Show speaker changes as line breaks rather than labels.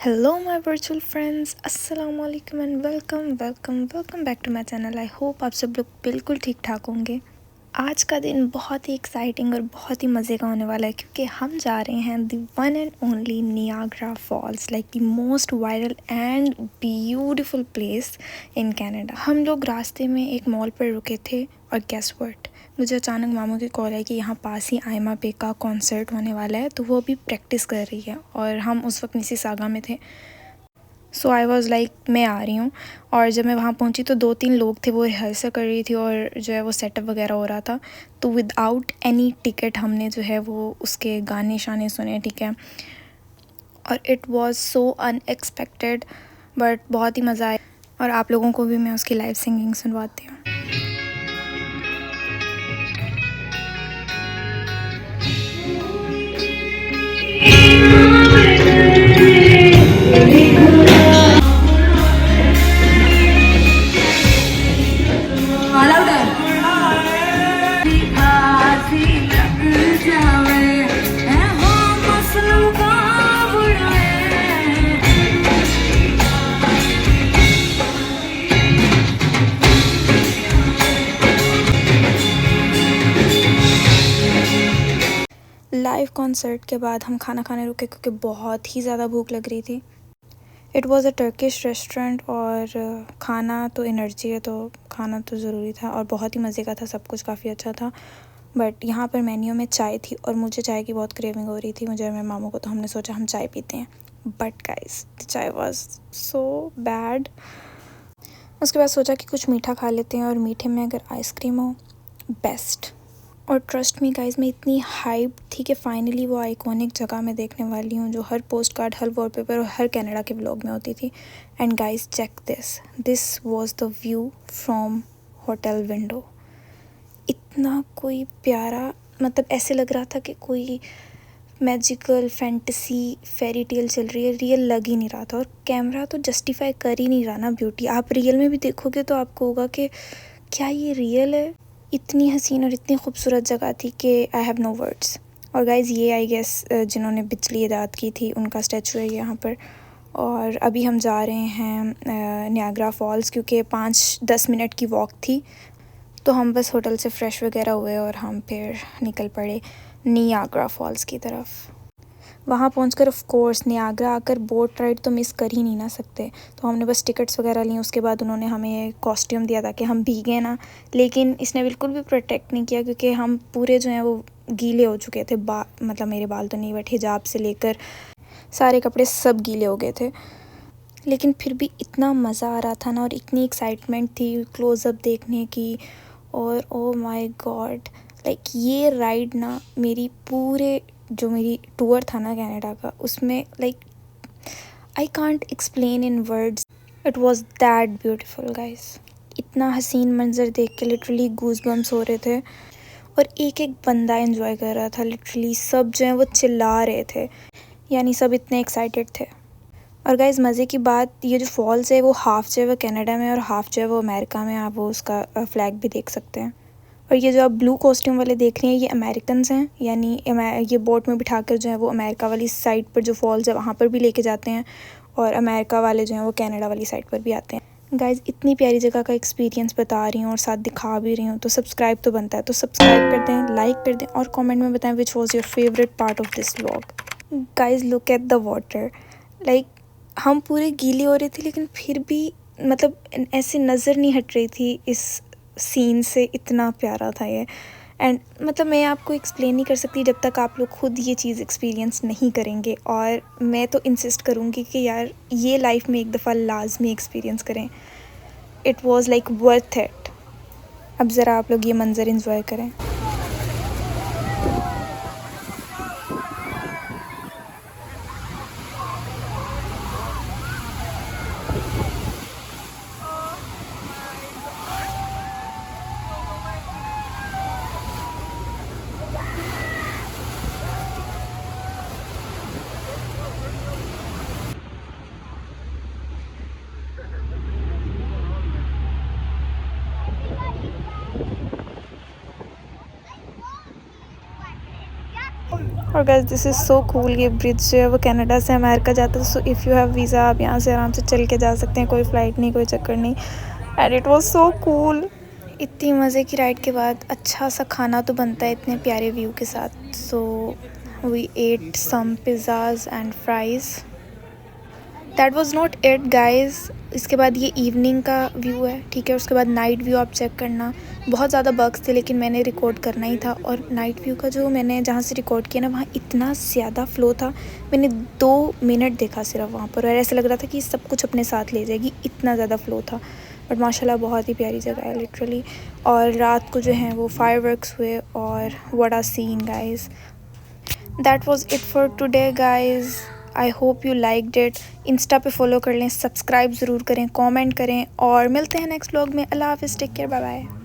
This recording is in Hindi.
हेलो माय वर्चुअल फ्रेंड्स, अस्सलाम वालेकुम and welcome back to my channel. I hope आप सब लोग बिल्कुल ठीक ठाक होंगे। आज का दिन बहुत ही एक्साइटिंग और बहुत ही मज़े का होने वाला है क्योंकि हम जा रहे हैं the one and only Niagara Falls, like the most viral and beautiful place in Canada. हम लोग रास्ते में एक मॉल पर रुके थे और गेस व्हाट, मुझे अचानक मामू की कॉल आई कि यहाँ पास ही आयमा पे का कॉन्सर्ट होने वाला है, तो वो अभी प्रैक्टिस कर रही है और हम उस वक्त मिसिसागा में थे। सो आई वॉज़ लाइक मैं आ रही हूँ। और जब मैं वहाँ पहुँची तो 2-3 लोग थे, वो रिहर्सल कर रही थी और जो है वो सेटअप वगैरह हो रहा था। तो विदाउट एनी टिकट हमने जो है वो उसके गाने शाने सुने, ठीक है। और it was so unexpected but बहुत ही मज़ा आया। और आप लोगों को भी मैं उसकी लाइव सिंगिंग सुनवाती हूँ। लाइव कॉन्सर्ट के बाद हम खाना खाने रुके क्योंकि बहुत ही ज़्यादा भूख लग रही थी। It was a Turkish restaurant और खाना तो एनर्जी है तो खाना तो ज़रूरी था और बहुत ही मज़े का था, सब कुछ काफ़ी अच्छा था। बट यहाँ पर मेन्यू में चाय थी और मुझे चाय की बहुत क्रेविंग हो रही थी, मुझे और मेरे मामू को, तो हमने सोचा हम चाय पीते हैं। बट गाइस द चाय वॉज़ सो बैड। उसके बाद सोचा कि कुछ मीठा खा लेते हैं और मीठे में अगर आइसक्रीम हो बेस्ट। और ट्रस्ट मी गाइस, मैं इतनी हाइप थी कि फ़ाइनली वो आइकॉनिक जगह मैं देखने वाली हूँ जो हर पोस्ट कार्ड, हर वॉलपेपर और हर कनाडा के व्लॉग में होती थी। And guys check this was the view from hotel window. इतना कोई प्यारा, मतलब ऐसे लग रहा था कि कोई मैजिकल फैंटेसी फेरी टेल चल रही है, रियल लग ही नहीं रहा था। और कैमरा तो जस्टिफाई कर ही नहीं रहा ना ब्यूटी। आप रियल में भी देखोगे तो आपको होगा कि क्या ये रियल है। इतनी हसीन और इतनी खूबसूरत जगह थी कि आई हैव नो वर्ड्स। और गाइज़ ये आई गेस जिन्होंने बिजली ईजाद की थी उनका स्टैचू है यहाँ पर। और अभी हम जा रहे हैं नियाग्रा फॉल्स क्योंकि 5-10 मिनट की वॉक थी। तो हम बस होटल से फ़्रेश वगैरह हुए और हम फिर निकल पड़े नियाग्रा फॉल्स की तरफ। वहाँ पहुंचकर ऑफ कोर्स नियाग्रा आकर बोट राइड तो मिस कर ही नहीं ना सकते। तो हमने बस टिकट्स वगैरह ली, उसके बाद उन्होंने हमें कॉस्ट्यूम दिया ताकि हम भीगे ना। लेकिन इसने बिल्कुल भी प्रोटेक्ट नहीं किया क्योंकि हम पूरे जो हैं वो गीले हो चुके थे। मतलब मेरे बाल तो नहीं बट हिजाब से लेकर सारे कपड़े सब गीले हो गए थे। लेकिन फिर भी इतना मज़ा आ रहा था ना और इतनी एक्साइटमेंट थी क्लोज़अप देखने की। और ओ माय गॉड, लाइक ये राइड ना मेरी पूरे जो मेरी टूर था ना कनाडा का, उसमें like I can't explain in words, it was that beautiful guys. इतना हसीन मंजर देख के लिटरली गूज बम्स हो रहे थे और एक एक बंदा एंजॉय कर रहा था। लिटरली सब जो है वो चिल्ला रहे थे, यानी सब इतने एक्साइटेड थे। और गाइज़ मज़े की बात, ये जो फॉल्स है वो हाफ़ जो है वो कनाडा में और हाफ़ जो है वो अमेरिका में। आप वो उसका फ्लैग भी देख सकते हैं। और ये जो आप ब्लू कॉस्ट्यूम वाले देख रहे हैं ये अमेरिकन्स हैं, यानी ये बोट में बिठाकर जो है वो अमेरिका वाली साइड पर जो फॉल्स है वहाँ पर भी लेके जाते हैं और अमेरिका वाले जो हैं वो कनाडा वाली साइड पर भी आते हैं। गाइज़ इतनी प्यारी जगह का एक्सपीरियंस बता रही हूँ और साथ दिखा भी रही हूँ, तो सब्सक्राइब तो बनता है, तो सब्सक्राइब कर दें, लाइक कर दें और कमेंट में बताएं which was your favourite part of this vlog. Guys look at the water, like हम पूरे गीले हो रहे थे लेकिन फिर भी मतलब ऐसे नज़र नहीं हट रही थी इस सीन से। इतना प्यारा था ये। एंड मतलब मैं आपको एक्सप्लेन नहीं कर सकती जब तक आप लोग खुद ये चीज़ एक्सपीरियंस नहीं करेंगे। और मैं तो इंसिस्ट करूँगी कि यार ये लाइफ में एक दफ़ा लाजमी एक्सपीरियंस करें। It was like worth it. अब ज़रा आप लोग ये मंज़र इंजॉय करें। और guys this is so cool. ये ब्रिज जो है वो कनाडा से अमेरिका जाता है, so if you have visa आप यहाँ से आराम से चल के जा सकते हैं, कोई फ़्लाइट नहीं, कोई चक्कर नहीं। And it was so cool. इतनी मज़े की राइड के बाद अच्छा सा खाना तो बनता है इतने प्यारे व्यू के साथ। So we ate some pizzas and fries. That was not it guys. इसके बाद ये इवनिंग का व्यू है, ठीक है। उसके बाद नाइट व्यू आप चेक करना। बहुत ज़्यादा बग्स थे लेकिन मैंने रिकॉर्ड करना ही था। और नाइट व्यू का जो मैंने जहाँ से रिकॉर्ड किया ना, वहाँ इतना ज़्यादा फ्लो था, मैंने 2 मिनट देखा सिर्फ वहाँ पर, और ऐसा लग रहा था कि सब कुछ अपने साथ ले जाएगी, इतना ज़्यादा फ्लो था। बट माशाल्लाह बहुत ही प्यारी जगह है लिटरली। और रात को जो है वो फायरवर्क्स हुए, और what a scene guys. That was it for today guys. I hope you liked it. Insta पे फॉलो कर लें, सब्सक्राइब ज़रूर करें, कमेंट करें, और मिलते हैं नेक्स्ट व्लॉग में। अल्लाह हाफिज़, टेक केयर, बाय बाय।